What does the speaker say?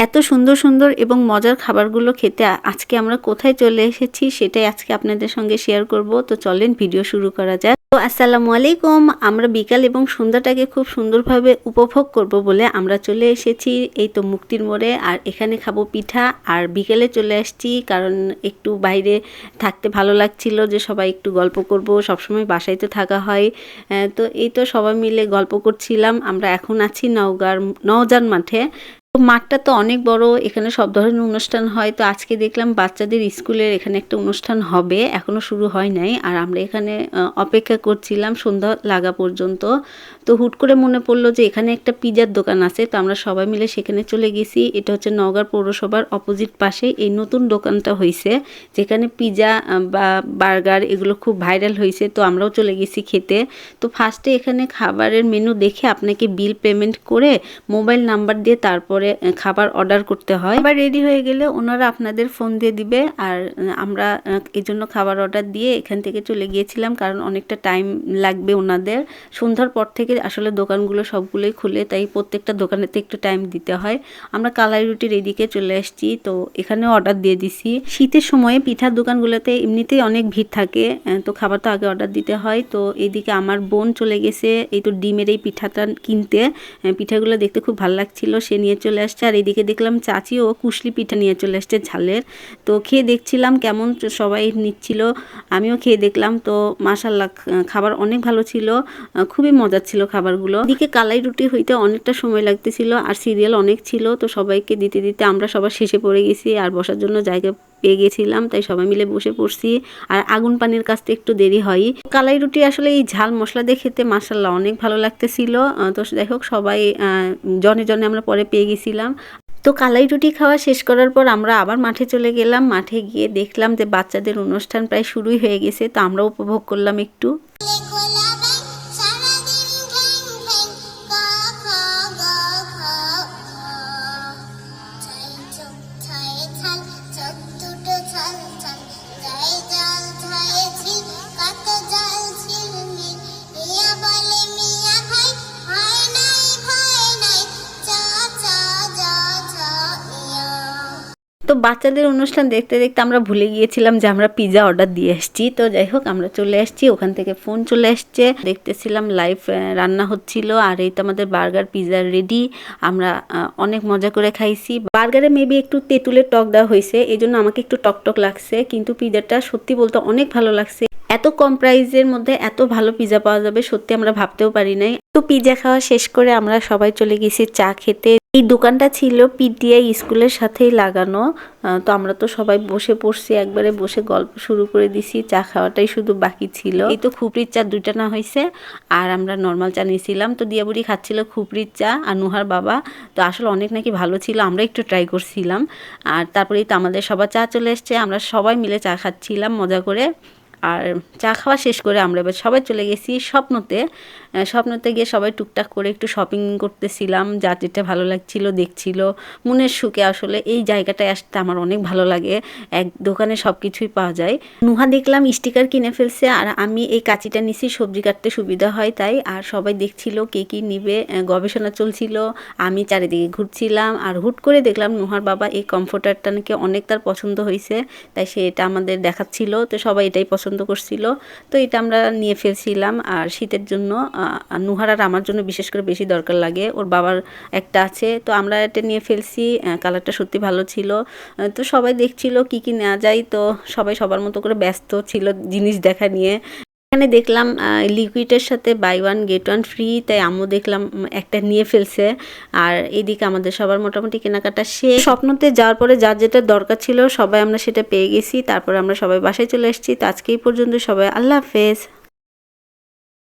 এত সুন্দর সুন্দর এবং মজার খাবারগুলো খেতে আজকে আমরা কোথায় চলে এসেছি সেটাই আজকে আপনাদের সঙ্গে শেয়ার করব। তো চলেন ভিডিও শুরু করা যাক। তো আসসালামু আলাইকুম। আমরা বিকাল এবং সন্ধ্যাটাকে খুব সুন্দরভাবে উপভোগ করব বলে আমরা চলে এসেছি এই তো মুক্তির মোড়ে। আর এখানে খাবো পিঠা। আর বিকেলে চলে আসছি কারণ একটু বাইরে থাকতে ভালো লাগছিল, যে সবাই একটু গল্প করব, সবসময় বাসায় তো থাকা হয়। তো এই তো সবাই মিলে গল্প করছিলাম। আমরা এখন আছি নওজান মাঠে। মাঠটা তো অনেক বড়, এখানে সব ধরনের অনুষ্ঠান হয়। তো আজকে দেখলাম বাচ্চাদের স্কুলের এখানে একটা অনুষ্ঠান হবে, এখনো শুরু হয় নাই। আর আমরা এখানে অপেক্ষা করছিলাম সন্ধ্যা লাগা পর্যন্ত। তো হুট করে মনে পড়লো যে এখানে একটা পিজার দোকান আছে, তো আমরা সবাই মিলে সেখানে চলে গেছি। এটা হচ্ছে নওগাঁ পৌরসভার অপোজিট পাশে এই নতুন দোকানটা হয়েছে, যেখানে পিজা বা বার্গার এগুলো খুব ভাইরাল হয়েছে। তো আমরাও চলে গেছি খেতে। তো ফার্স্টে এখানে খাবারের মেনু দেখে আপনাকে বিল পেমেন্ট করে মোবাইল নাম্বার দিয়ে তারপরে খাবার অর্ডার করতে হয়। আবার রেডি হয়ে গেলে ওনারা আপনাদের ফোন দিয়ে দিবে। আর আমরা এই জন্য খাবার অর্ডার দিয়ে এখান থেকে চলে গিয়েছিলাম, কারণ অনেকটা টাইম লাগবে ওনাদের। সন্ধ্যার পর থেকে আসলে দোকানগুলো সবগুলোই খুলে, তাই প্রত্যেকটা দোকানেতে একটু টাইম দিতে হয়। আমরা কালাই রুটির এদিকে চলে আসছি, তো এখানেও অর্ডার দিয়ে দিছি। শীতের সময়ে পিঠার দোকানগুলোতে এমনিতেই অনেক ভিড় থাকে, তো খাবার তো আগে অর্ডার দিতে হয়। তো এইদিকে আমার বোন চলে গেছে এই তো ডিমের এই পিঠাটা কিনতে। পিঠাগুলো দেখতে খুব ভালো লাগছিল, সে নিয়ে চলে আসছে। আর এদিকে দেখলাম চাচিও কুশলি পিঠা নিয়ে চলে আসছে ঝালের। তো খেয়ে দেখছিলাম কেমন, সবাই নিচ্ছিল, আমিও খেয়ে দেখলাম। তো মাশাআল্লাহ খাবার অনেক ভালো ছিল, খুবই মজার ছিল খাবারগুলো। এদিকে কালাই রুটি হইতে অনেকটা সময় লাগতেছিল, আর সিরিয়াল অনেক ছিল। তো সবাইকে দিতে দিতে আমরা সবার শেষে পড়ে গেছি, আর বসার জন্য জায়গা পেয়ে গেছিলাম, তাই সবাই মিলে বসে পড়ছি। আর আগুন পানির কাছতে একটু দেরি হয়। কালাই রুটি আসলে এই ঝাল মশলা দিয়ে খেতে মাশাআল্লাহ অনেক ভালো লাগতেছিল। তো যাই হোক সবাই জনে জনে আমরা পরে পেয়ে গেছিলাম। তো কালাই রুটি খাওয়া শেষ করার পর আমরা আবার মাঠে চলে গেলাম। মাঠে গিয়ে দেখলাম যে বাচ্চাদের অনুষ্ঠান প্রায় শুরুই হয়ে গেছে, তো আমরা উপভোগ করলাম একটু। তো বাচ্চাদের অনুষ্ঠান দেখতে দেখতে আমরা ভুলে গিয়েছিলাম যে আমরা পিজা অর্ডার দিয়ে আসছি। তো যাই হোক আমরা চলে আসছি, ওখান থেকে ফোন চলে আসছে, দেখতেছিলাম লাইভ রান্না হচ্ছিল। আর এই তো আমাদের বার্গার পিজা রেডি। আমরা অনেক মজা করে খাইছি। বার্গারে মেবি একটু তেঁতুলের টক দেওয়া হয়েছে, এই জন্য আমাকে একটু টক টক লাগছে, কিন্তু পিজাটা সত্যি বলতে অনেক ভালো লাগছে। এত কম প্রাইসের মধ্যে এত ভালো পিজা পাওয়া যাবে সত্যি আমরা ভাবতেও পারি নাই। তো পিজা খাওয়া শেষ করে আমরা সবাই চলে গেছি চা খেতে। এই দোকানটা ছিল পিটিআই স্কুলের সাথেই লাগানো। তো আমরা তো সবাই বসে পড়ছি, একবারে বসে গল্প শুরু করে দিছি, চা খাওয়াটাই শুধু বাকি ছিল। এই তো খুপরির চা দুইটা না হয়েছে, আর আমরা নর্মাল চা নিয়েছিলাম। তো দিয়াবুড়ি খাচ্ছিল খুপরির চা আর নুহার বাবা। তো আসলে অনেক নাকি ভালো ছিল, আমরা একটু ট্রাই করছিলাম। আর তারপরেই তো আমাদের সবার চা চলে এসছে, আমরা সবাই মিলে চা খাচ্ছিলাম মজা করে। আর চা খাওয়া শেষ করে আমরা এবার সবাই চলে গেছি স্বপ্নতে গিয়ে সবাই টুকটাক করে একটু শপিং করতেছিলাম, যা যেটা ভালো লাগছিল দেখছিল মনের সুখে। আসলে এই জায়গাটায় আসতে আমার অনেক ভালো লাগে, এক দোকানে সব কিছুই পাওয়া যায়। নুহা দেখলাম স্টিকার কিনে ফেলছে, আর আমি এই কাঁচিটা নিছি, সবজি কাটতে সুবিধা হয় তাই। আর সবাই দেখছিল কে কী নিবে, গবেষণা চলছিল, আমি চারিদিকে ঘুরছিলাম। আর হুট করে দেখলাম নুহার বাবা এই কমফোর্টারটা নাকি অনেক তার পছন্দ হয়েছে, তাই সে এটা আমাদের দেখাচ্ছিল। তো সবাই এটাই পছন্দ করছিল, তো এটা আমরা নিয়ে ফেলছিলাম। আর শীতের জন্য নুহার আর আমার জন্য বিশেষ করে বেশি দরকার লাগে, ওর বাবার একটা আছে, তো আমরা এটা নিয়ে ফেলছি। কালারটা সত্যি ভালো ছিল। তো সবাই দেখছিল কি কি নেওয়া যায়, তো সবাই সবার মতো করে ব্যস্ত ছিল জিনিস দেখা নিয়ে। এখানে দেখলাম লিকুইডের সাথে buy one get one free, তাই আম্মু দেখলাম একটা নিয়ে ফেলছে। আর এইদিকে আমাদের সবার মোটামুটি কেনাকাটা শেষ। স্বপ্নতে যাওয়ার পরে যার যেটা দরকার ছিল সবাই আমরা সেটা পেয়ে গেছি। তারপরে আমরা সবাই বাসায় চলে এসেছি। তো আজকে এই পর্যন্ত, সবাই আল্লাহ হাফেজ।